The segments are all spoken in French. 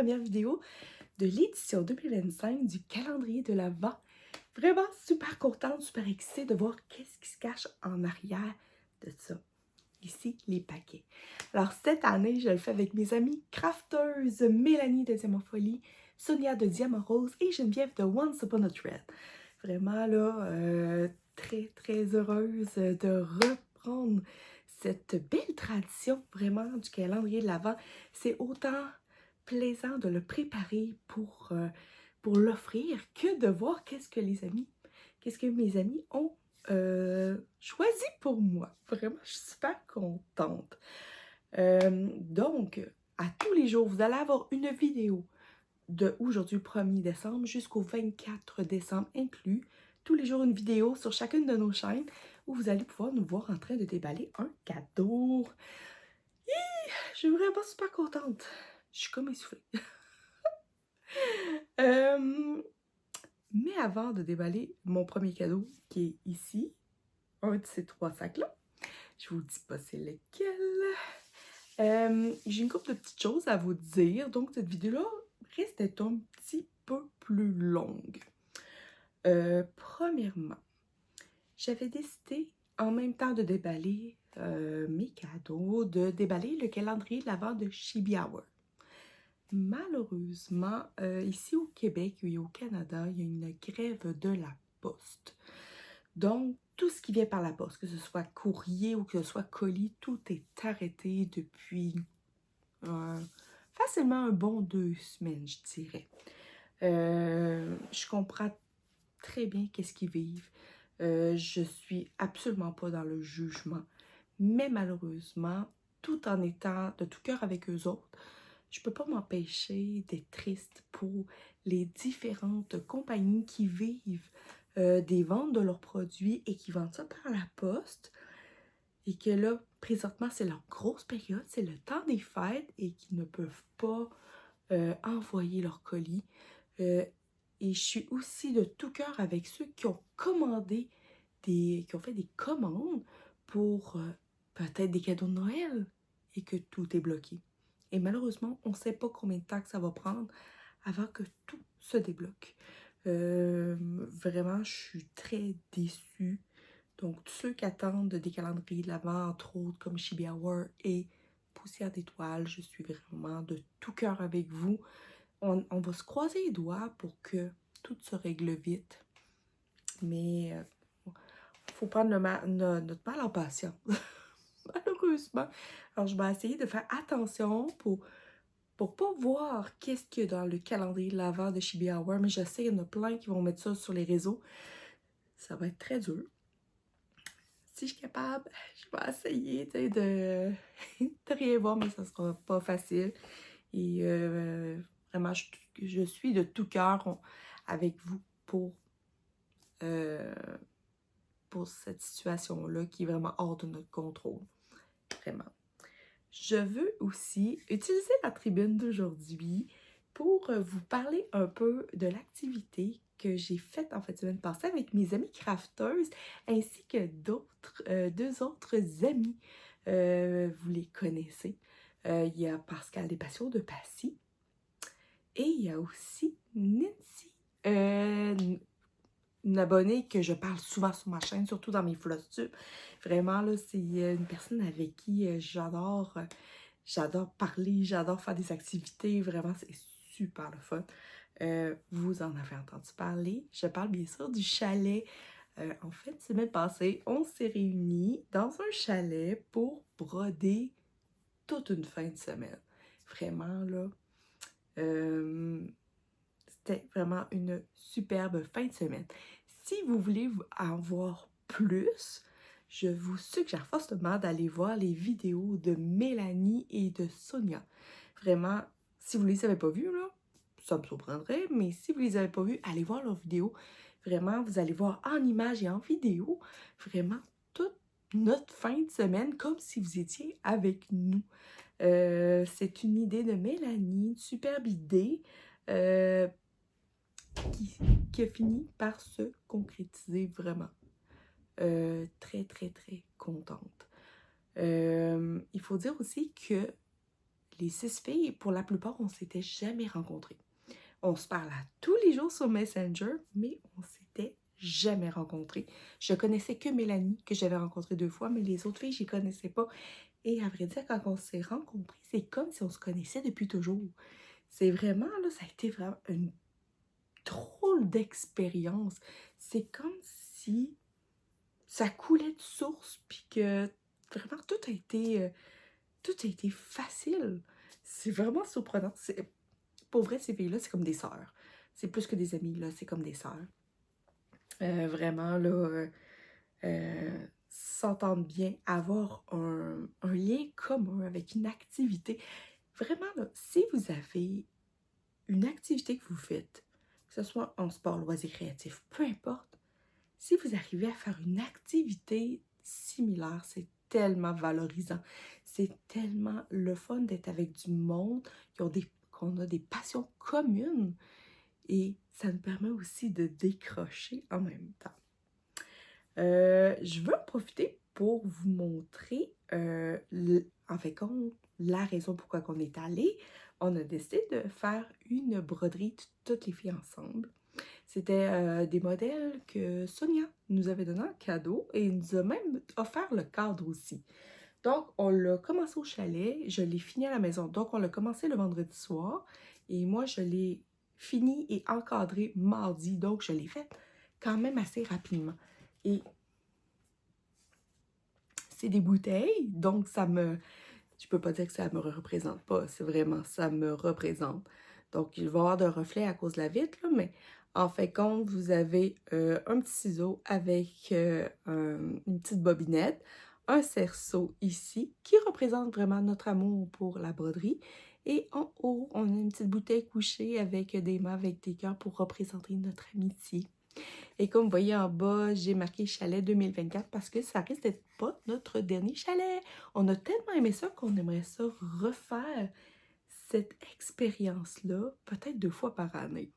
première vidéo de l'édition 2025 du calendrier de l'Avent. Vraiment super contente, super excitée de voir qu'est-ce qui se cache en arrière de ça. Ici, les paquets. Alors cette année, je le fais avec mes amies crafteuses Mélanie de Diamant Folie, Sonia de Diamant Rose et Geneviève de Once Upon a Thread. Vraiment là, très heureuse de reprendre cette belle tradition vraiment du calendrier de l'Avent. C'est autant plaisant de le préparer pour l'offrir que de voir qu'est-ce que mes amis ont choisi pour moi. Vraiment, je suis super contente. Donc, à tous les jours, vous allez avoir une vidéo de aujourd'hui, 1er décembre, jusqu'au 24 décembre inclus. Tous les jours, une vidéo sur chacune de nos chaînes où vous allez pouvoir nous voir en train de déballer un cadeau. Je suis vraiment super contente. Je suis comme essoufflée. Mais avant de déballer mon premier cadeau, qui est ici, un de ces 3 sacs-là, je vous dis pas c'est lequel. J'ai une couple de petites choses à vous dire, donc cette vidéo-là risque d'être un petit peu plus longue. Premièrement, j'avais décidé, en même temps de déballer mes cadeaux, de déballer le calendrier de l'Avent de Chibi Hour. Malheureusement, ici au Québec et au Canada, il y a une grève de la poste. Donc, tout ce qui vient par la poste, que ce soit courrier ou que ce soit colis, tout est arrêté depuis facilement un bon 2 semaines, je dirais. Je comprends très bien qu'est-ce qu'ils vivent. Je suis absolument pas dans le jugement. Mais malheureusement, tout en étant de tout cœur avec eux autres, je peux pas m'empêcher d'être triste pour les différentes compagnies qui vivent des ventes de leurs produits et qui vendent ça par la poste. Et que là, présentement, c'est leur grosse période, c'est le temps des fêtes et qu'ils ne peuvent pas envoyer leurs colis. Et je suis aussi de tout cœur avec ceux qui ont commandé, qui ont fait des commandes pour peut-être des cadeaux de Noël et que tout est bloqué. Et malheureusement, on ne sait pas combien de temps que ça va prendre avant que tout se débloque. Vraiment, je suis très déçue. Donc, tous ceux qui attendent des calendriers de l'Avent, entre autres, comme Chibi Hour et Poussière d'étoiles, je suis vraiment de tout cœur avec vous. On va se croiser les doigts pour que tout se règle vite. Mais il faut prendre notre mal en patience. Malheureusement. Alors, je vais essayer de faire attention pour pas voir qu'est-ce qu'il y a dans le calendrier de l'Avent de Chibi Hour. Mais je sais qu'il y en a plein qui vont mettre ça sur les réseaux. Ça va être très dur. Si je suis capable, je vais essayer de rien voir, mais ça sera pas facile. Et vraiment, je suis de tout cœur avec vous pour cette situation-là qui est vraiment hors de notre contrôle. Vraiment. Je veux aussi utiliser la tribune d'aujourd'hui pour vous parler un peu de l'activité que j'ai faite en fait semaine passée avec mes amies crafteuses ainsi que deux autres amis. Vous les connaissez. Il y a Pascal des Passions de Passy et il y a aussi Nancy, une abonnée que je parle souvent sur ma chaîne, surtout dans mes flosstubes. Vraiment, là, c'est une personne avec qui j'adore parler, j'adore faire des activités. Vraiment, c'est super le fun. Vous en avez entendu parler. Je parle bien sûr du chalet. En fait, semaine passée, on s'est réunis dans un chalet pour broder toute une fin de semaine. Vraiment, là, c'était vraiment une superbe fin de semaine. Si vous voulez en voir plus, je vous suggère fortement d'aller voir les vidéos de Mélanie et de Sonia. Vraiment, si vous ne les avez pas vues, là, ça me surprendrait, mais si vous ne les avez pas vues, allez voir leurs vidéos. Vraiment, vous allez voir en images et en vidéo, vraiment toute notre fin de semaine, comme si vous étiez avec nous. C'est une idée de Mélanie, une superbe idée. Qui a fini par se concrétiser vraiment. Très contente. Il faut dire aussi que les 6 filles, pour la plupart, on s'était jamais rencontrés. On se parle à tous les jours sur Messenger, mais on s'était jamais rencontrés. Je connaissais que Mélanie, que j'avais rencontrée 2 fois, mais les autres filles, je les connaissais pas. Et à vrai dire, quand on s'est rencontrés, c'est comme si on se connaissait depuis toujours. C'est vraiment, là, ça a été vraiment une drôle d'expérience. C'est comme si ça coulait de source, puis que vraiment tout a été facile. C'est vraiment surprenant. Pour vrai, ces filles-là, c'est comme des sœurs. C'est plus que des amies, là, c'est comme des sœurs. Vraiment, là, s'entendre bien, avoir un lien commun avec une activité. Vraiment, là, si vous avez une activité que vous faites, que ce soit en sport, loisir créatif, peu importe, si vous arrivez à faire une activité similaire, c'est tellement valorisant. C'est tellement le fun d'être avec du monde qu'on a des passions communes. Et ça nous permet aussi de décrocher en même temps. Je veux en profiter pour vous montrer, en fait, la raison pourquoi on est allé. On a décidé de faire une broderie toutes les filles ensemble. C'était des modèles que Sonia nous avait donné en cadeau et nous a même offert le cadre aussi. Donc, on l'a commencé au chalet, je l'ai fini à la maison. Donc, on l'a commencé le vendredi soir et moi, je l'ai fini et encadré mardi. Donc, je l'ai fait quand même assez rapidement. Et c'est des bouteilles, donc je peux pas dire que ça me représente pas, c'est vraiment, ça me représente. Donc, il va y avoir de reflets à cause de la vitre, là, mais en fait, compte, vous avez un petit ciseau avec une petite bobinette, un cerceau ici, qui représente vraiment notre amour pour la broderie. Et en haut, on a une petite bouteille couchée avec des mains, avec des cœurs pour représenter notre amitié. Et comme vous voyez en bas, j'ai marqué chalet 2024 parce que ça risque d'être pas notre dernier chalet. On a tellement aimé ça qu'on aimerait ça refaire cette expérience-là, peut-être 2 fois par année.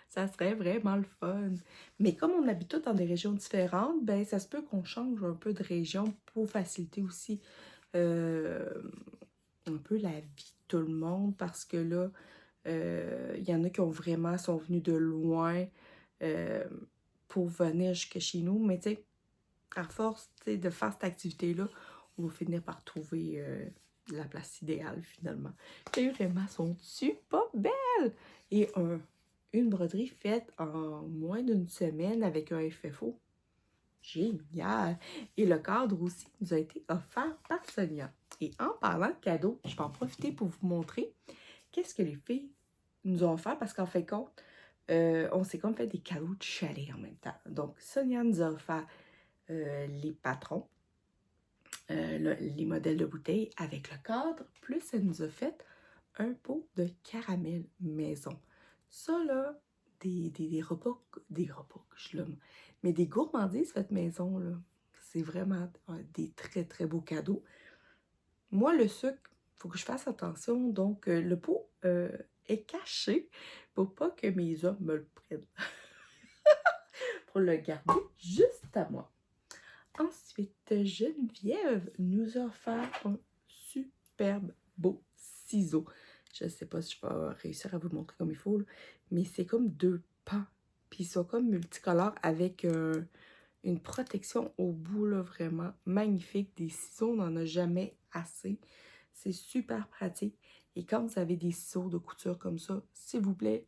Ça serait vraiment le fun. Mais comme on habite tous dans des régions différentes, ben ça se peut qu'on change un peu de région pour faciliter aussi un peu la vie de tout le monde parce que là, il y en a qui sont venus de loin pour venir jusque chez nous. Mais tu sais, à force de faire cette activité-là, on va finir par trouver la place idéale finalement. Et vraiment, sont-tu pas belles? Et une broderie faite en moins d'une semaine avec un FFO. Génial! Et le cadre aussi nous a été offert par Sonia. Et en parlant de cadeaux, je vais en profiter pour vous montrer qu'est-ce que les filles nous ont offert parce qu'en fait compte, on s'est comme fait des cadeaux de chalet en même temps. Donc, Sonia nous a offert les patrons, les modèles de bouteilles avec le cadre, plus elle nous a fait un pot de caramel maison. Ça, là, des repas, mais des gourmandises faites maison, là, c'est vraiment des très, très beaux cadeaux. Moi, le sucre, il faut que je fasse attention. Donc, le pot est caché pour pas que mes hommes me le prennent. Pour le garder juste à moi. Ensuite, Geneviève nous a offert un superbe beau ciseau. Je ne sais pas si je vais réussir à vous le montrer comme il faut, là, mais c'est comme 2 pans. Puis ils sont comme multicolores avec une protection au bout, là, vraiment magnifique. Des ciseaux, on n'en a jamais assez. C'est super pratique. Et quand vous avez des ciseaux de couture comme ça, s'il vous plaît,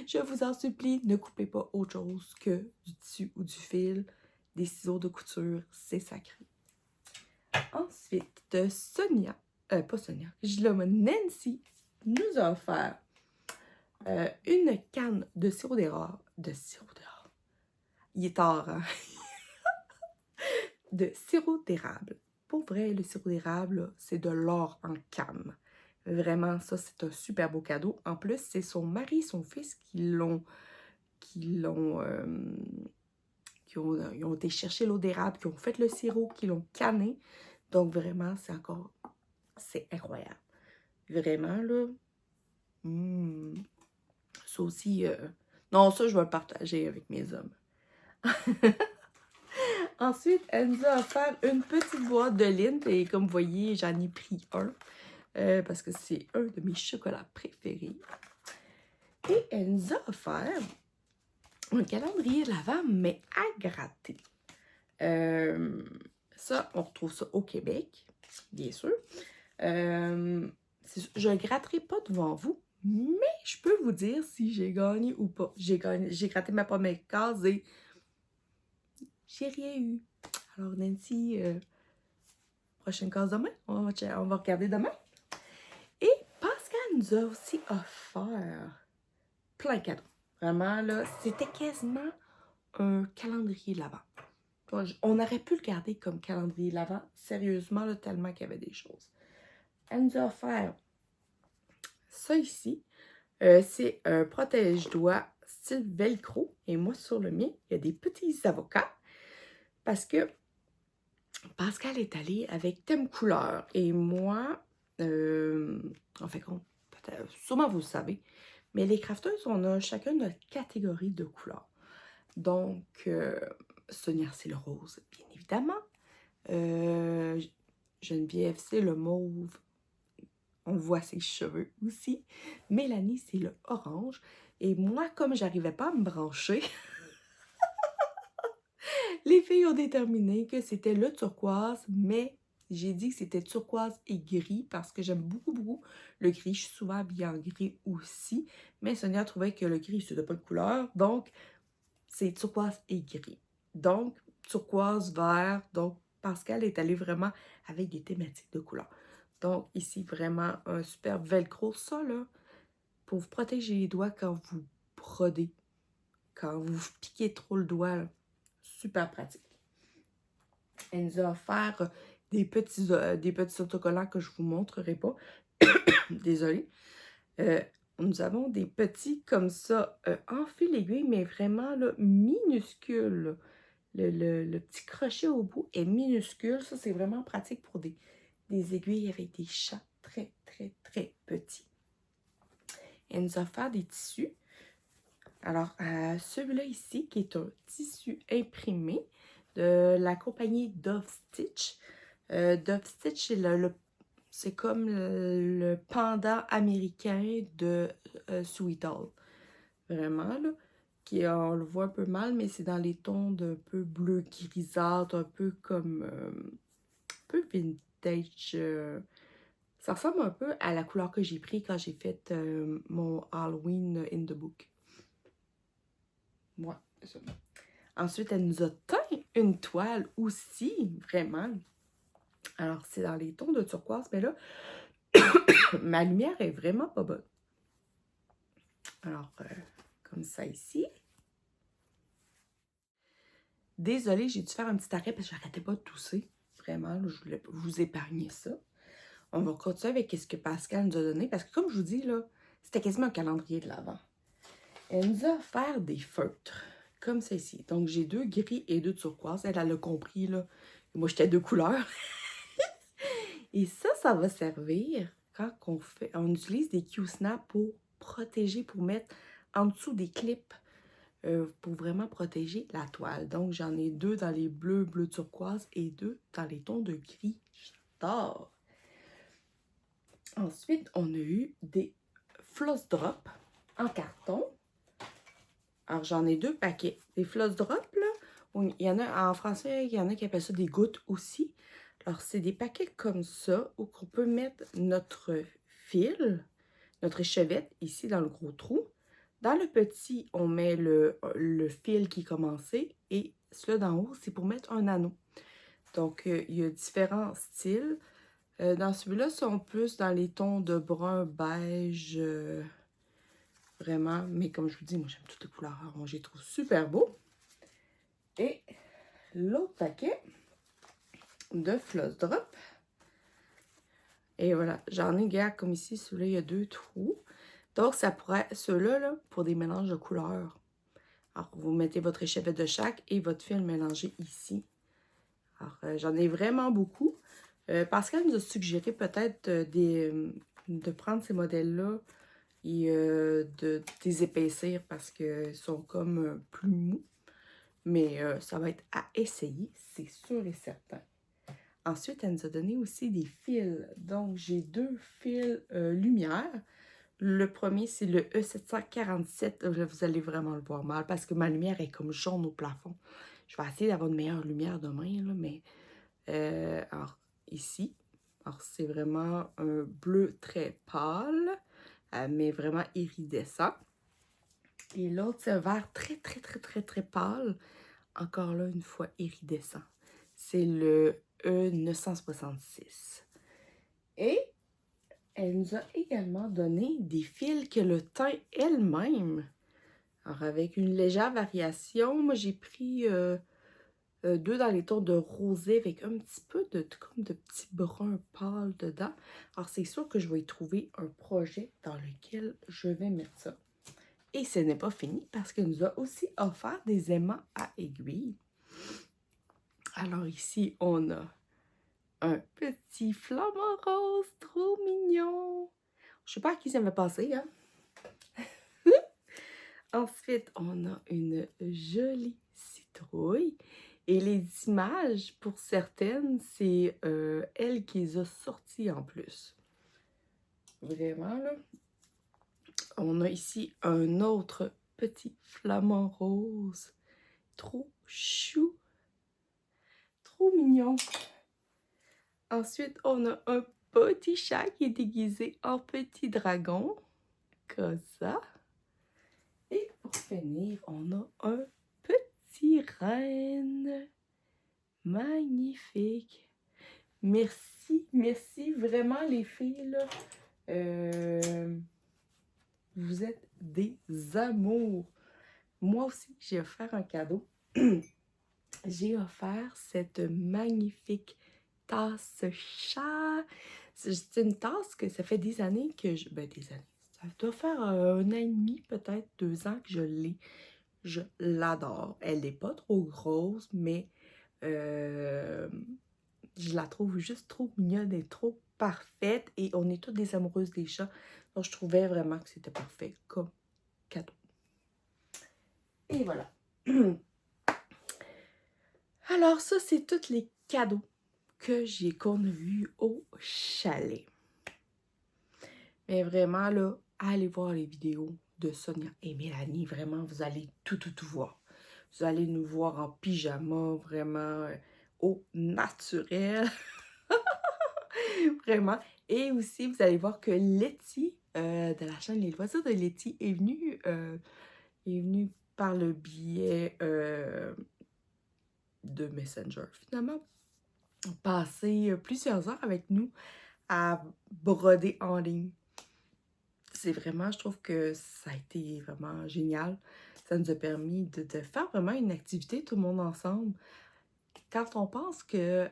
je vous en supplie, ne coupez pas autre chose que du tissu ou du fil. Des ciseaux de couture, c'est sacré. Ensuite, Sonia, pas Sonia, Nancy nous a offert une canne de sirop d'érable. Il est tard, hein? De sirop d'érable. Pour vrai, le sirop d'érable, c'est de l'or en canne. Vraiment, ça, c'est un super beau cadeau. En plus, c'est son mari et son fils ils ont été chercher l'eau d'érable, qui ont fait le sirop, qui l'ont canné. Donc, vraiment, c'est incroyable. Vraiment, là. Ça aussi, non, ça, je vais le partager avec mes hommes. Ensuite, elle nous a offert une petite boîte de lint et comme vous voyez, j'en ai pris un. parce que c'est un de mes chocolats préférés. Et elle nous a offert un calendrier de l'Avent, mais à gratter. Ça, on retrouve ça au Québec, bien sûr. Je ne gratterai pas devant vous, mais je peux vous dire si j'ai gagné ou pas. J'ai gratté ma première case et j'ai rien eu. Alors Nancy, prochaine case demain, on va regarder demain. Et Pascal nous a aussi offert plein de cadeaux. Vraiment, là, c'était quasiment un calendrier de l'Avent. On aurait pu le garder comme calendrier de l'Avent, sérieusement, là, tellement qu'il y avait des choses. Elle nous a offert ça ici. C'est un protège-doigts style velcro. Et moi, sur le mien, il y a des petits avocats. Parce que Pascal est allé avec thème couleur. Et moi, en fait, sûrement vous le savez, mais les crafteuses, on a chacun notre catégorie de couleurs. Donc, Sonia, c'est le rose, bien évidemment. Geneviève, c'est le mauve. On voit ses cheveux aussi. Mélanie, c'est le orange. Et moi, comme j'arrivais pas à me brancher, les filles ont déterminé que c'était le turquoise, mais j'ai dit que c'était turquoise et gris parce que j'aime beaucoup, beaucoup le gris. Je suis souvent habillée en gris aussi, mais Sonia trouvait que le gris, c'était pas de couleur, donc c'est turquoise et gris. Donc, turquoise, vert, donc Pascal est allé vraiment avec des thématiques de couleurs. Donc, ici, vraiment un super velcro. Ça, là, pour vous protéger les doigts quand vous brodez, quand vous piquez trop le doigt, là, super pratique. Elle nous a offert des petits autocollants que je ne vous montrerai pas. Désolée. Nous avons des petits comme ça, en fil aiguille, mais vraiment là, minuscules. Le petit crochet au bout est minuscule. Ça, c'est vraiment pratique pour des aiguilles avec des chats très, très, très petits. Elle nous a offert des tissus. Alors, celui-là ici, qui est un tissu imprimé de la compagnie Dove Stitch. Dove Stitch, c'est comme le pendant américain de Sweet All. Vraiment, là. On le voit un peu mal, mais c'est dans les tons d'un peu bleu grisâtre, un peu comme... un peu vintage. Ça ressemble un peu à la couleur que j'ai pris quand j'ai fait mon Halloween in the Book. Ouais, c'est ça. Ensuite, elle nous a teint une toile aussi, vraiment. Alors, c'est dans les tons de turquoise, mais là, ma lumière est vraiment pas bonne. Alors, comme ça ici. Désolée, j'ai dû faire un petit arrêt parce que j'arrêtais pas de tousser. Vraiment, là, je voulais vous épargner ça. On va continuer avec ce que Pascal nous a donné parce que, comme je vous dis, là, c'était quasiment un calendrier de l'Avent. Elle nous a offert des feutres, comme ceci. Donc, j'ai 2 gris et 2 turquoise. Elle a compris, là. Moi, j'étais 2 couleurs. Et ça va servir quand on utilise des Q-Snap pour protéger, pour mettre en dessous des clips, pour vraiment protéger la toile. Donc, j'en ai 2 dans les bleus, bleu turquoise et 2 dans les tons de gris. J'adore! Ensuite, on a eu des floss drops en carton. Alors, j'en ai 2 paquets. Des floss drops, là, il y en a en français, il y en a qui appellent ça des gouttes aussi. Alors, c'est des paquets comme ça où on peut mettre notre fil, notre échevette ici dans le gros trou. Dans le petit, on met le fil qui est commencé et celui d'en haut, c'est pour mettre un anneau. Donc, il y a différents styles. Dans celui-là, ils sont plus dans les tons de brun, beige, vraiment. Mais comme je vous dis, moi, j'aime toutes les couleurs orange. Je les trouve super beaux. Et l'autre paquet de floss drop. Et voilà, j'en ai gars comme ici. Celui-là, il y a 2 trous. Donc, ça pourrait, ceux-là, là, pour des mélanges de couleurs. Alors, vous mettez votre échevette de chaque et votre fil mélangé ici. Alors, j'en ai vraiment beaucoup. Pascal nous a suggéré peut-être de prendre ces modèles-là et de les épaissir parce qu'ils sont comme plus mous. Mais ça va être à essayer, c'est sûr et certain. Ensuite, elle nous a donné aussi des fils. Donc, j'ai 2 fils lumière. Le premier, c'est le E747. Là, vous allez vraiment le voir mal parce que ma lumière est comme jaune au plafond. Je vais essayer d'avoir une meilleure lumière demain, là, mais... alors, ici, alors c'est vraiment un bleu très pâle, mais vraiment iridescent. Et l'autre, c'est un vert très, très, très, très, très pâle. Encore là, une fois iridescent. C'est le E966. Et elle nous a également donné des fils que le teint elle-même. Alors, avec une légère variation, moi, j'ai pris 2 dans les tons de rosé avec un petit peu comme de petits bruns pâles dedans. Alors, c'est sûr que je vais y trouver un projet dans lequel je vais mettre ça. Et ce n'est pas fini parce qu'elle nous a aussi offert des aimants à aiguille. Alors ici, on a un petit flamant rose, trop mignon. Je sais pas à qui ça va passer, hein? Ensuite, on a une jolie citrouille. Et les images, pour certaines, c'est elle qui les a sorties en plus. Vraiment, là. On a ici un autre petit flamant rose. Trop chou. Trop mignon. Ensuite, on a un petit chat qui est déguisé en petit dragon. Comme ça. Et pour finir, on a un petit renne. Magnifique. Merci, merci vraiment les filles. Là. Vous êtes des amours. Moi aussi, j'ai offert un cadeau. J'ai offert cette magnifique tasse chat. C'est une tasse que ça fait des années que je... Ben, des années. Ça doit faire 1 an et demi, peut-être 2 ans que je l'ai. Je l'adore. Elle n'est pas trop grosse, mais je la trouve juste trop mignonne et trop parfaite. Et on est toutes des amoureuses des chats. Donc, je trouvais vraiment que c'était parfait comme cadeau. Et voilà. Alors, ça, c'est tous les cadeaux qu'on a eus au chalet. Mais vraiment, là, allez voir les vidéos de Sonia et Mélanie. Vraiment, vous allez tout voir. Vous allez nous voir en pyjama, vraiment au naturel. Vraiment. Et aussi, vous allez voir que Letty, de la chaîne Les Loisirs de Letty, est venue par le biais de Messenger. Finalement, passer plusieurs heures avec nous à broder en ligne. C'est vraiment, je trouve que ça a été vraiment génial. Ça nous a permis de faire vraiment une activité tout le monde ensemble. Quand on pense que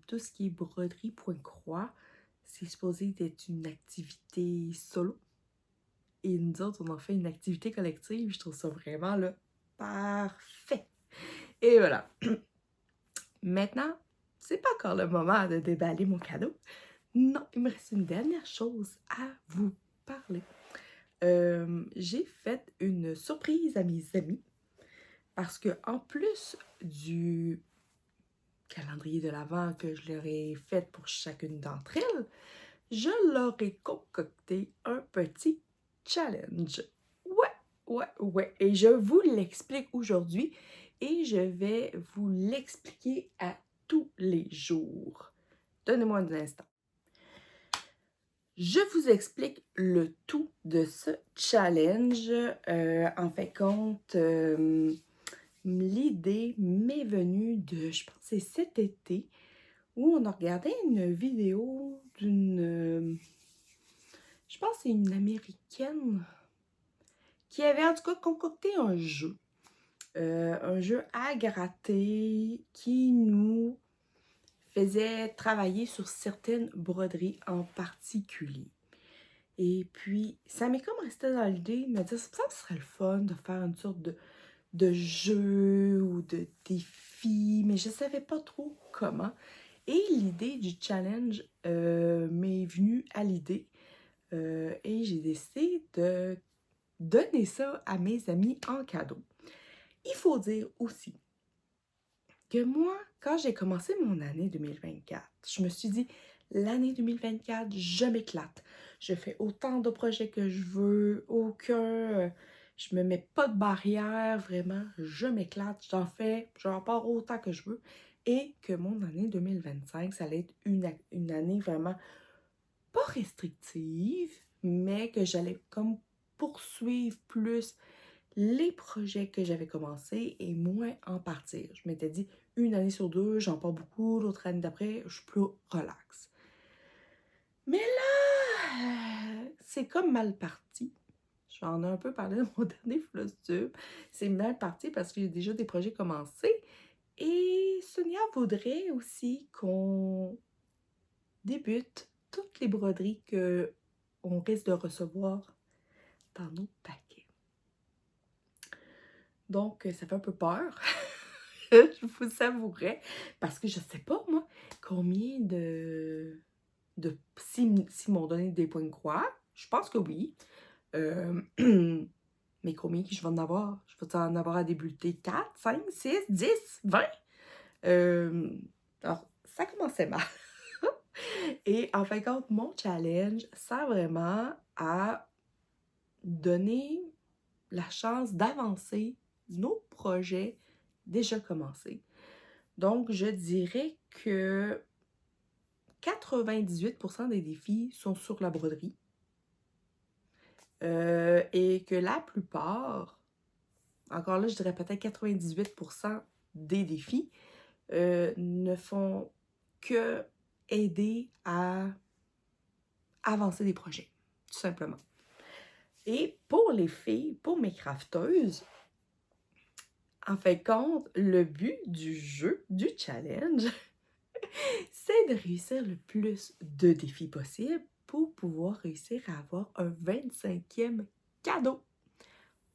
tout ce qui est broderie point croix, c'est supposé d'être une activité solo. Et nous autres, on en fait une activité collective. Je trouve ça vraiment là, parfait. Et voilà. Maintenant, c'est pas encore le moment de déballer mon cadeau. Non, il me reste une dernière chose à vous parler. J'ai fait une surprise à mes amis parce que en plus du calendrier de l'Avent que je leur ai fait pour chacune d'entre elles, je leur ai concocté un petit challenge. Ouais. Et je vous l'explique aujourd'hui et je vais vous l'expliquer à tous les jours. Donnez-moi un instant. Je vous explique le tout de ce challenge. En fait, compte, l'idée m'est venue de, je pense, c'est cet été, où on a regardé une vidéo d'une, je pense, c'est une Américaine qui avait en tout cas concocté un jeu à gratter qui nous faisait travailler sur certaines broderies en particulier. Et puis, ça m'est comme resté dans l'idée de me dire, ça serait le fun de faire une sorte de jeu ou de défi, mais je ne savais pas trop comment. Et l'idée du challenge m'est venue à l'idée et j'ai décidé de donner ça à mes amis en cadeau. Il faut dire aussi que moi, quand j'ai commencé mon année 2024, je me suis dit, l'année 2024, je m'éclate. Je fais autant de projets que je veux, je me mets pas de barrière, vraiment, je m'éclate, j'en pars autant que je veux. Et que mon année 2025, ça allait être une année vraiment pas restrictive, mais que j'allais comme poursuivre plus les projets que j'avais commencés et moins en partir. Je m'étais dit, une année sur deux, j'en pars beaucoup, l'autre année d'après, je suis plus relax. Mais là, c'est comme mal parti. J'en ai un peu parlé dans mon dernier Flostube. C'est mal parti parce qu'il y a déjà des projets commencés. Et Sonia voudrait aussi qu'on débute toutes les broderies qu'on risque de recevoir dans nos paquets. Donc, ça fait un peu peur. Je vous savourais. Parce que je sais pas, moi, combien s'ils m'ont donné des points de croix. Je pense que oui. Mais combien que je vais en avoir? Je vais en avoir à débuter 4, 5, 6, 10, 20? Alors, ça commençait mal. Et en fin de compte, mon challenge, ça vraiment à donner la chance d'avancer nos projets déjà commencés. Donc, je dirais que 98% des défis sont sur la broderie et que la plupart, encore là, je dirais peut-être 98% des défis ne font que aider à avancer des projets, tout simplement. Et pour les filles, pour mes crafteuses, en fin de compte, le but du jeu, du challenge, c'est de réussir le plus de défis possible pour pouvoir réussir à avoir un 25e cadeau.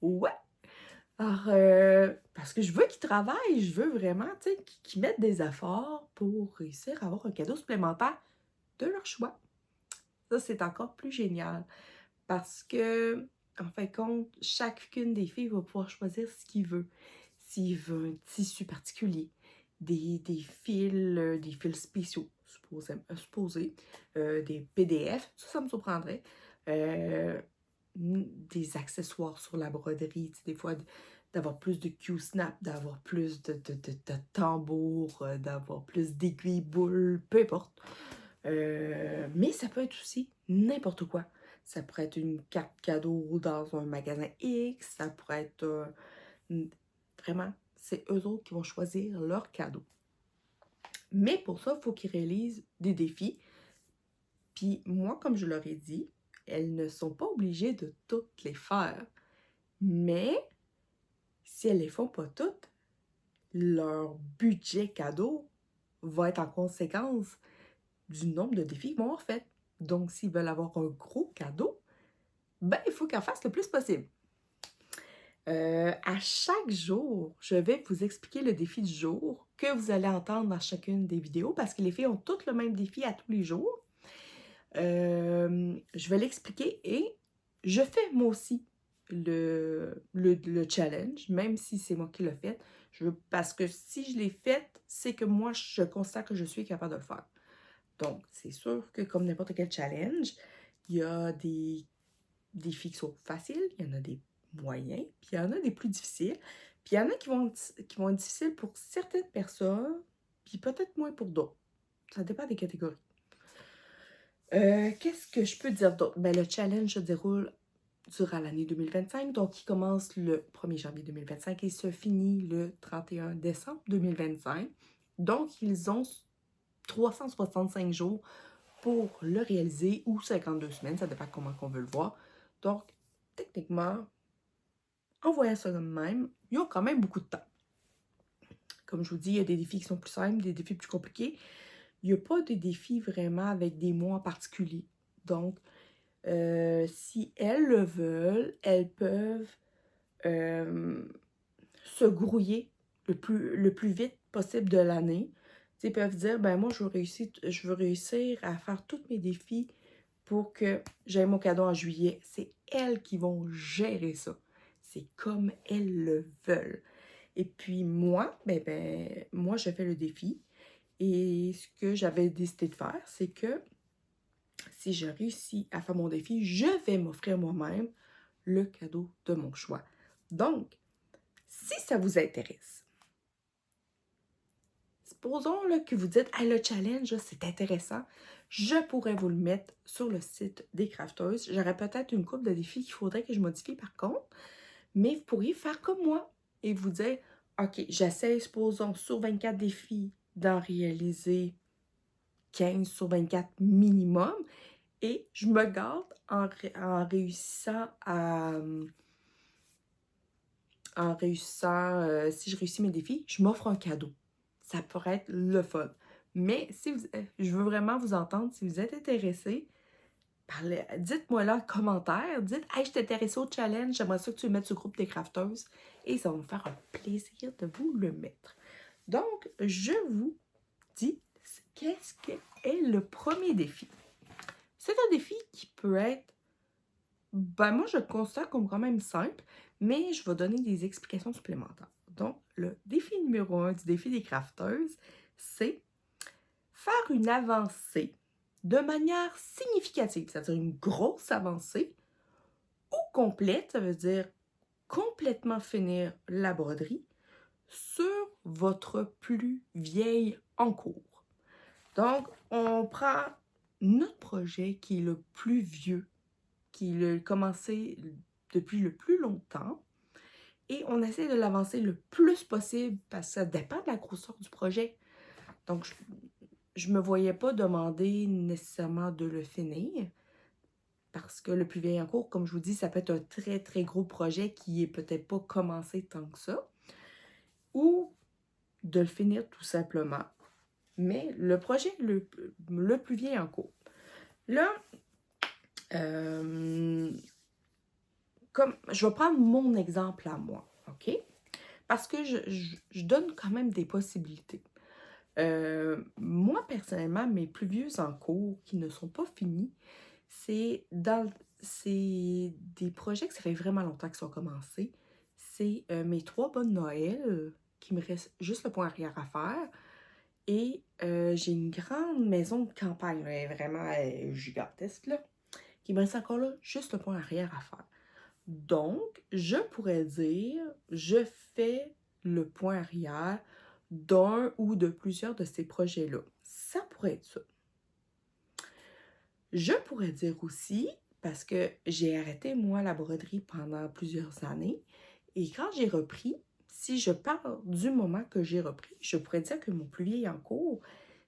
Ouais! Alors, parce que je veux qu'ils travaillent, je veux vraiment, tu sais, qu'ils mettent des efforts pour réussir à avoir un cadeau supplémentaire de leur choix. Ça, c'est encore plus génial parce que, en fin de compte, chacune des filles va pouvoir choisir ce qu'il veut. S'il veut un tissu particulier, des fils spéciaux, supposés, des PDF, ça me surprendrait. Des accessoires sur la broderie, tu sais, des fois d'avoir plus de Q-snap, d'avoir plus de tambours, d'avoir plus d'aiguilles boules, peu importe. Mais ça peut être aussi n'importe quoi. Ça pourrait être une carte cadeau dans un magasin X, ça pourrait être vraiment, c'est eux autres qui vont choisir leur cadeau. Mais pour ça, il faut qu'ils réalisent des défis. Puis moi, comme je leur ai dit, elles ne sont pas obligées de toutes les faire. Mais si elles ne les font pas toutes, leur budget cadeau va être en conséquence du nombre de défis qu'ils vont avoir fait. Donc, s'ils veulent avoir un gros cadeau, ben, il faut qu'elles fassent le plus possible. À chaque jour, je vais vous expliquer le défi du jour que vous allez entendre dans chacune des vidéos parce que les filles ont toutes le même défi à tous les jours. Je vais l'expliquer et je fais moi aussi le challenge, même si c'est moi qui l'ai fait. Parce que si je l'ai fait, c'est que moi, je constate que je suis capable de le faire. Donc, c'est sûr que comme n'importe quel challenge, il y a des défis qui sont faciles, il y en a des moyens, puis il y en a des plus difficiles. Puis il y en a qui vont être difficiles pour certaines personnes, puis peut-être moins pour d'autres. Ça dépend des catégories. Qu'est-ce que je peux dire d'autre? Ben, le challenge se déroule durant l'année 2025, donc il commence le 1er janvier 2025 et se finit le 31 décembre 2025. Donc, ils ont 365 jours pour le réaliser ou 52 semaines, ça dépend comment on veut le voir. Donc, techniquement, en voyant ça de même, ils ont quand même beaucoup de temps. Comme je vous dis, il y a des défis qui sont plus simples, des défis plus compliqués. Il n'y a pas de défis vraiment avec des mots en particulier. Donc, si elles le veulent, elles peuvent se grouiller le plus vite possible de l'année. Ils peuvent dire, ben moi, je veux réussir à faire tous mes défis pour que j'aie mon cadeau en juillet. C'est elles qui vont gérer ça. C'est comme elles le veulent. Et puis moi, moi, je fais le défi. Et ce que j'avais décidé de faire, c'est que si je réussis à faire mon défi, je vais m'offrir moi-même le cadeau de mon choix. Donc, si ça vous intéresse, supposons là, que vous dites « le challenge, c'est intéressant », je pourrais vous le mettre sur le site des crafteuses. J'aurais peut-être une couple de défis qu'il faudrait que je modifie par contre, mais vous pourriez faire comme moi et vous dire « OK, j'essaie, supposons, sur 24 défis, d'en réaliser 15 sur 24 minimum et je me garde en réussissant à... si je réussis mes défis, je m'offre un cadeau. Ça pourrait être le fun. Mais si vous, je veux vraiment vous entendre, si vous êtes intéressé, dites-moi là en commentaire, dites « Hey, je suis intéressée au challenge, j'aimerais ça que tu le mettes sur le groupe des crafteuses. » Et ça va me faire un plaisir de vous le mettre. Donc, je vous dis, qu'est-ce qu'est le premier défi? C'est un défi qui peut être, moi je le considère comme quand même simple, mais je vais donner des explications supplémentaires. Donc, le défi numéro 1 du défi des crafteuses, c'est faire une avancée de manière significative, c'est-à-dire une grosse avancée, ou complète, ça veut dire complètement finir la broderie, sur votre plus vieille en cours. Donc, on prend notre projet qui est le plus vieux, qui a commencé depuis le plus longtemps, et on essaie de l'avancer le plus possible parce que ça dépend de la grosseur du projet. Donc, je ne me voyais pas demander nécessairement de le finir parce que le plus vieil en cours, comme je vous dis, ça peut être un très, très gros projet qui est peut-être pas commencé tant que ça, ou de le finir tout simplement. Mais le projet le plus vieil en cours. Là, comme je vais prendre mon exemple à moi, OK? Parce que je donne quand même des possibilités. Moi, personnellement, mes plus vieux en cours qui ne sont pas finis, c'est des projets que ça fait vraiment longtemps qu'ils sont commencés. C'est mes 3 bonnes Noël, qui me reste juste le point arrière à faire. Et j'ai une grande maison de campagne, là, vraiment gigantesque, là, qui me reste encore là, juste le point arrière à faire. Donc, je pourrais dire, je fais le point arrière d'un ou de plusieurs de ces projets-là. Ça pourrait être ça. Je pourrais dire aussi, parce que j'ai arrêté, moi, la broderie pendant plusieurs années, et quand j'ai repris, si je parle du moment que j'ai repris, je pourrais dire que mon plus vieil en cours,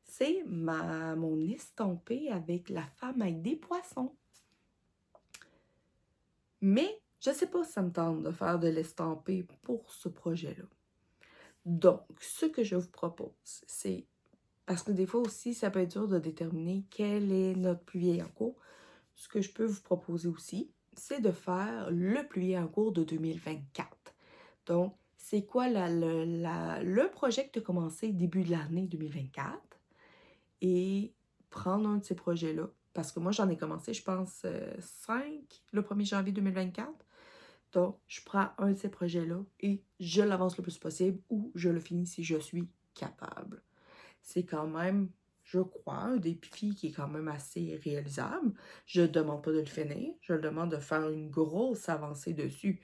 c'est mon estampé avec la femme avec des poissons. Mais je ne sais pas si ça me tente de faire de l'estampé pour ce projet-là. Donc, ce que je vous propose, c'est, parce que des fois aussi, ça peut être dur de déterminer quel est notre plus vieil en cours. Ce que je peux vous proposer aussi, c'est de faire le plus vieil en cours de 2024. Donc, c'est quoi le projet que tu as commencé début de l'année 2024 et prendre un de ces projets-là. Parce que moi, j'en ai commencé, je pense, 5 le 1er janvier 2024. Donc, je prends un de ces projets-là et je l'avance le plus possible ou je le finis si je suis capable. C'est quand même, je crois, un défi qui est quand même assez réalisable. Je ne demande pas de le finir, je demande de faire une grosse avancée dessus.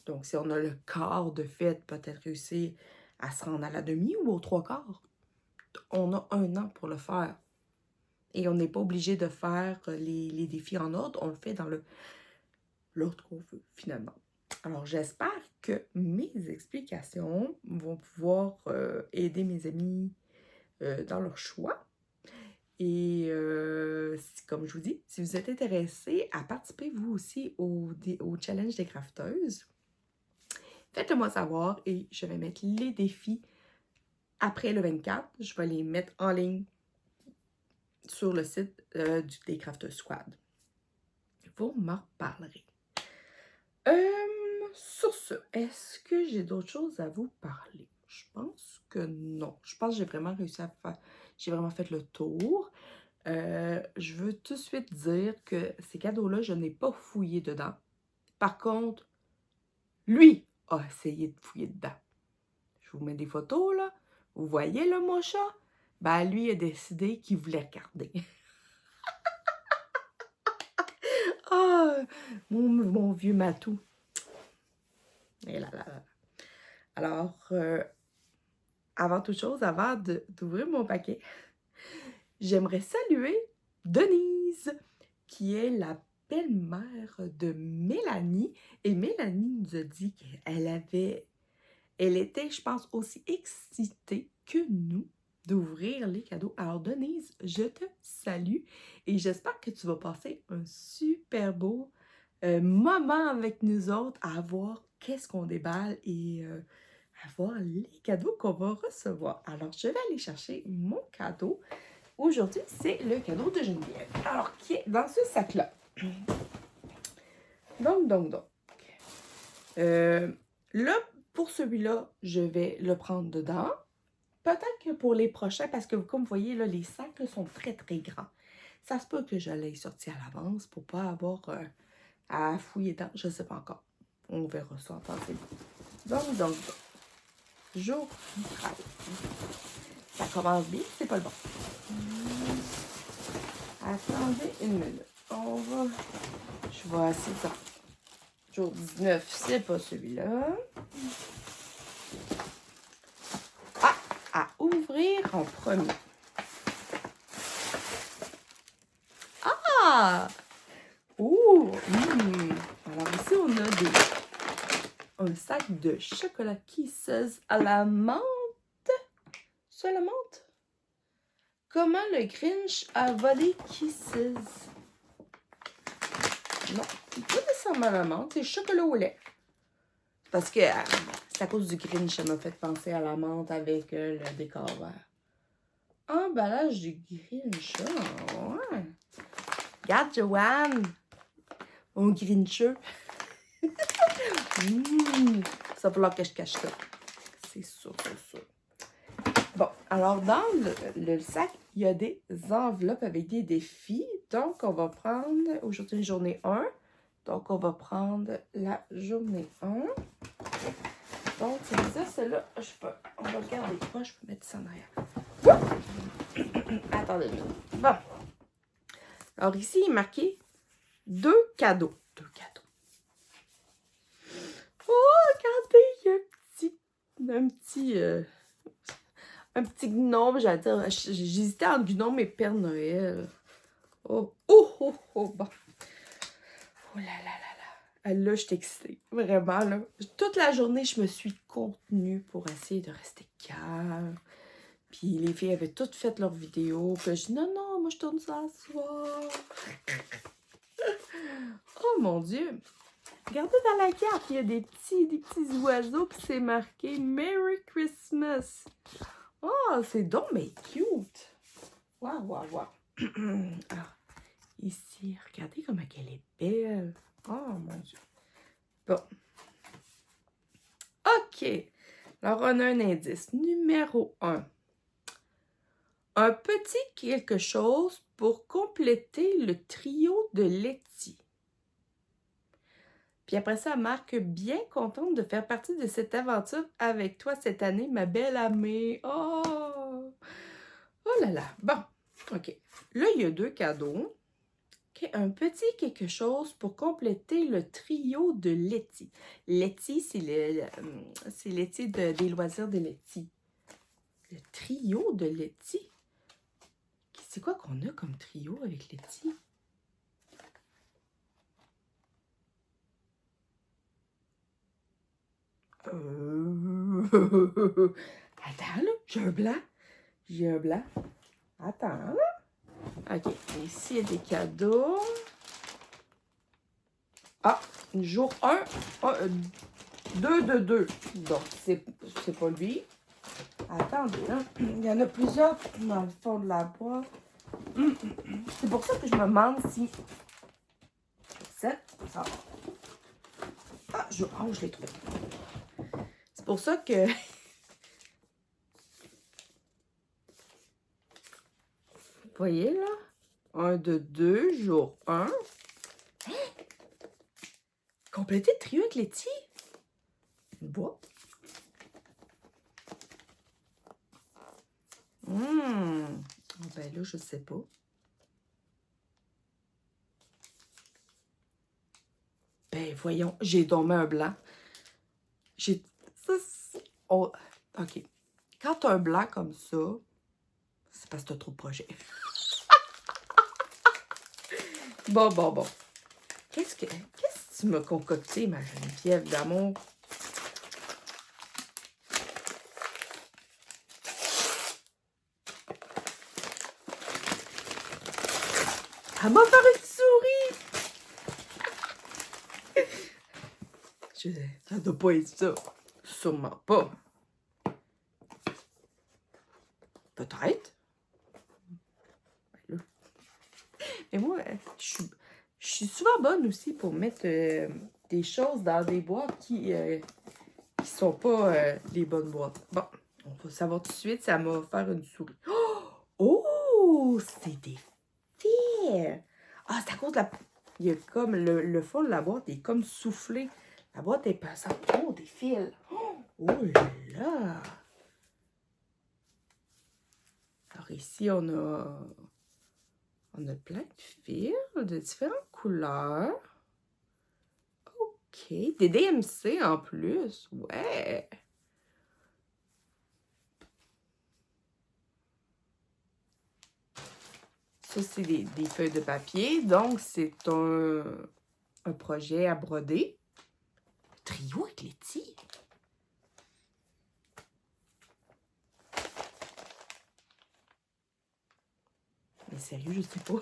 Donc, si on a le quart de fait, peut-être réussir à se rendre à la demi ou aux 3/4. On a 1 an pour le faire. Et on n'est pas obligé de faire les défis en ordre, on le fait dans l'ordre qu'on veut, finalement. Alors, j'espère que mes explications vont pouvoir aider mes amis dans leur choix. Et comme je vous dis, si vous êtes intéressés à participer vous aussi au challenge des crafteuses, faites-le moi savoir et je vais mettre les défis après le 24. Je vais les mettre en ligne sur le site des Crafters Squad. Vous m'en reparlerez. Sur ce, est-ce que j'ai d'autres choses à vous parler? Je pense que non. Je pense que j'ai vraiment réussi à faire... J'ai vraiment fait le tour. Je veux tout de suite dire que ces cadeaux-là, je n'ai pas fouillé dedans. Par contre, lui a essayé de fouiller dedans. Je vous mets des photos, là. Vous voyez, là, mon chat? Ben, lui a décidé qu'il voulait regarder. Ah, mon vieux matou. Et là, là, là. Alors, avant toute chose, avant d'ouvrir mon paquet, j'aimerais saluer Denise, qui est la belle-mère de Mélanie. Et Mélanie nous a dit elle était, je pense, aussi excitée que nous d'ouvrir les cadeaux. Alors, Denise, je te salue et j'espère que tu vas passer un super beau moment avec nous autres à voir qu'est-ce qu'on déballe et à voir les cadeaux qu'on va recevoir. Alors, je vais aller chercher mon cadeau. Aujourd'hui, c'est le cadeau de Geneviève. Alors, qui est dans ce sac-là. Donc. Là, pour celui-là, je vais le prendre dedans. Peut-être que pour les prochains, parce que comme vous voyez, là, les sacs là, sont très, très grands. Ça se peut que je l'ai sorti à l'avance pour ne pas avoir à fouiller dedans. Je ne sais pas encore. On verra ça en temps et lieu. Donc. Jour 13. Ça commence bien, c'est pas le bon. Attendez une minute. Je vais essayer ça. Jour 19, c'est pas celui-là. Ah! À ouvrir en premier. Ah! Ouh! Alors ici, on a un sac de chocolat Kisses à la menthe. C'est la menthe? Comment le Grinch a volé Kisses? Non, c'est pas nécessairement la menthe, c'est chocolat au lait. Parce que c'est à cause du Grinch, ça m'a fait penser à la menthe avec le décor vert. Emballage du Grinch, ouais. Regarde, Joanne, mon Grincheux. Ça va falloir que je cache ça. C'est sûr. Bon, alors dans le sac, il y a des enveloppes avec des défis. Donc, on va prendre aujourd'hui journée 1. Donc, on va prendre la journée 1. Donc, c'est ça, celle-là, on va regarder. Moi, je peux mettre ça en arrière. Attendez. Bon. Alors, ici, il est marqué 2 cadeaux. 2 cadeaux. Oh, regardez, il y a un petit gnome, j'allais dire. J'hésitais entre gnome et Père Noël. Bon. Oh là là. Là, je suis excitée. Vraiment, là. Toute la journée, je me suis contenue pour essayer de rester calme. Puis les filles avaient toutes fait leurs vidéos. Puis je dis, non, moi, je tourne ça ce soir. Oh, mon Dieu. Regardez dans la carte, il y a des petits oiseaux. Puis c'est marqué « Merry Christmas ». Oh, c'est donc mais cute. Wow. Alors, ici, regardez comment elle est belle. Oh, mon Dieu. Bon. OK. Alors, on a un indice. Numéro 1. Un petit quelque chose pour compléter le trio de Letty. Puis après ça, elle marque « Bien contente de faire partie de cette aventure avec toi cette année, ma belle amie. » Oh là là. Bon, OK. Là, il y a 2 cadeaux. Okay. Un petit quelque chose pour compléter le trio de Letty. Letty, c'est Letty des loisirs de Letty. Le trio de Letty? C'est quoi qu'on a comme trio avec Letty? Attends, là, j'ai un blanc. Attends, là. OK, ici, il y a des cadeaux. Ah, jour 1, 2 de 2. Donc, c'est pas lui. Attendez, hein. Il y en a plusieurs dans le fond de la boîte. C'est pour ça que je me demande si... 7, ça va. Ah, je l'ai trouvé. C'est pour ça que... Vous voyez, là? 1 de 2, jour 1. Hein? Compléter le trio avec Letty. Une boîte. Ben là, je sais pas. Ben voyons, j'ai tombé un blanc. J'ai... Oh, OK. Quand t'as un blanc comme ça, c'est parce que t'as trop de projets. Bon. Qu'est-ce que tu m'as concocté, ma Geneviève d'amour? Elle m'a fait une souris! Ça doit pas être ça. Sûrement pas. Peut-être. Mais moi, je suis souvent bonne aussi pour mettre des choses dans des boîtes qui sont pas les bonnes boîtes. Bon, on va savoir tout de suite, ça m'a faire une souris. Oh! C'est des fils! Ah, c'est à cause de la... Il y a comme le fond de la boîte est comme soufflé. La boîte est passante. Oh, des fils! Oh là là! Alors ici, on a plein de fils de différentes couleurs. OK. Des DMC en plus. Ouais. Ça, c'est des feuilles de papier. Donc, c'est un projet à broder. Trio avec Letty. Mais sérieux, je sais pas.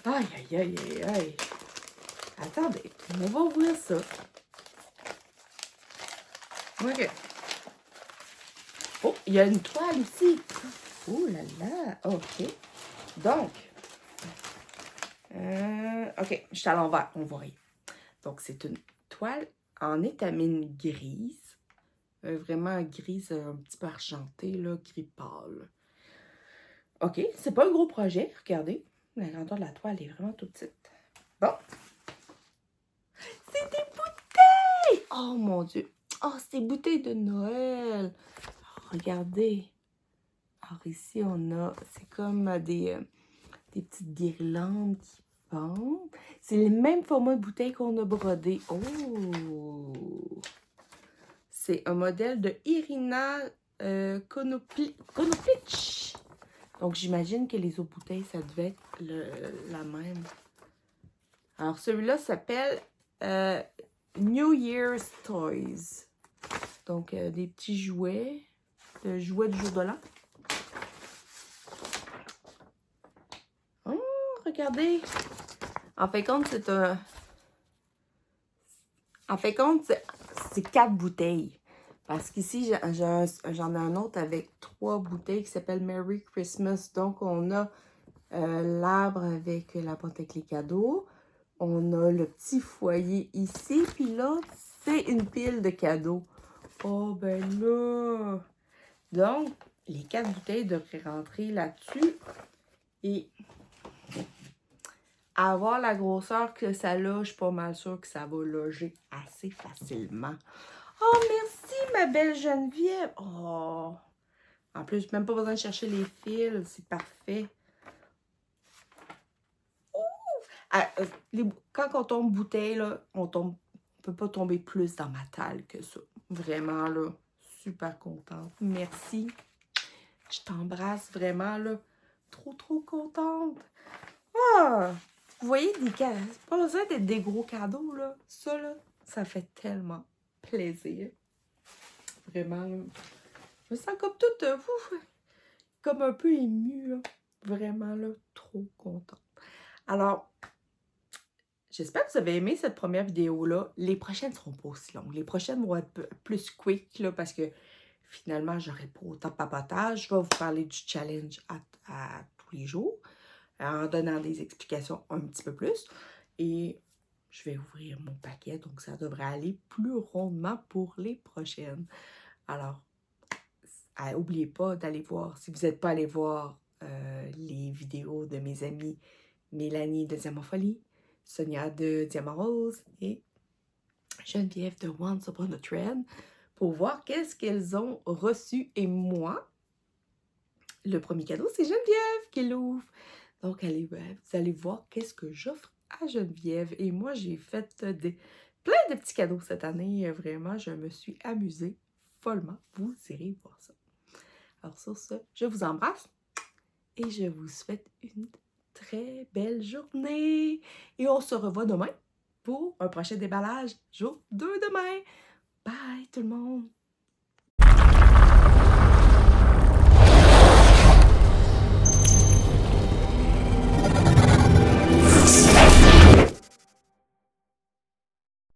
Aïe. Attendez, on va ouvrir ça. OK. Oh, il y a une toile ici. Oh là là. OK. Donc, OK, je suis à l'envers, on voit rien. Donc, c'est une toile en étamine grise. Vraiment grise, un petit peu argentée, là, gris pâle. OK, c'est pas un gros projet, regardez. La grandeur de la toile est vraiment toute petite. Bon. C'est des bouteilles! Oh mon Dieu! Oh, c'est des bouteilles de Noël! Oh, regardez. Alors ici, on a, c'est comme des petites guirlandes qui pendent. C'est le même format de bouteille qu'on a brodé. Oh! C'est un modèle de Irina Konoplich. Donc, j'imagine que les autres bouteilles, ça devait être la même. Alors, celui-là s'appelle New Year's Toys. Donc, des petits jouets. De jouets du jour de l'an. Oh, regardez. En fait, compte, c'est un... En fait, compte, c'est 4 bouteilles. Parce qu'ici, j'en ai un autre avec 3 bouteilles qui s'appelle Merry Christmas. Donc, on a l'arbre avec la boîte avec les cadeaux. On a le petit foyer ici. Puis là, c'est une pile de cadeaux. Oh, ben là! Donc, les 4 bouteilles devraient rentrer là-dessus. Et à avoir la grosseur que ça loge, je suis pas mal sûre que ça va loger assez facilement. Oh, merci, ma belle Geneviève! Oh! En plus, même pas besoin de chercher les fils. C'est parfait. Ah, quand on tombe bouteille, là, on peut pas tomber plus dans ma talle que ça. Vraiment, là, super contente. Merci. Je t'embrasse vraiment, là. Trop contente. Ah! Vous voyez, c'est pas besoin d'être des gros cadeaux, là. Ça, là, ça fait tellement plaisir. Vraiment, là. Je me sens comme toute, comme un peu émue, là. Vraiment, là, trop contente. Alors, j'espère que vous avez aimé cette première vidéo-là. Les prochaines seront pas aussi longues. Les prochaines vont être plus quick, là, parce que finalement, j'aurai pas autant de papotage. Je vais vous parler du challenge à tous les jours, en donnant des explications un petit peu plus. Et je vais ouvrir mon paquet, donc ça devrait aller plus rondement pour les prochaines. Alors, n'oubliez pas d'aller voir, si vous n'êtes pas allé voir les vidéos de mes amies Mélanie de Diamant Folie, Sonia de Diamant Rose et Geneviève de Once Upon a Trend pour voir qu'est-ce qu'elles ont reçu. Et moi, le premier cadeau, c'est Geneviève qui l'ouvre. Donc, vous allez voir qu'est-ce que j'offre à Geneviève. Et moi, j'ai fait plein de petits cadeaux cette année. Vraiment, je me suis amusée follement. Vous irez voir ça. Alors sur ce, je vous embrasse et je vous souhaite une très belle journée. Et on se revoit demain pour un prochain déballage. Jour 2 demain. Bye tout le monde!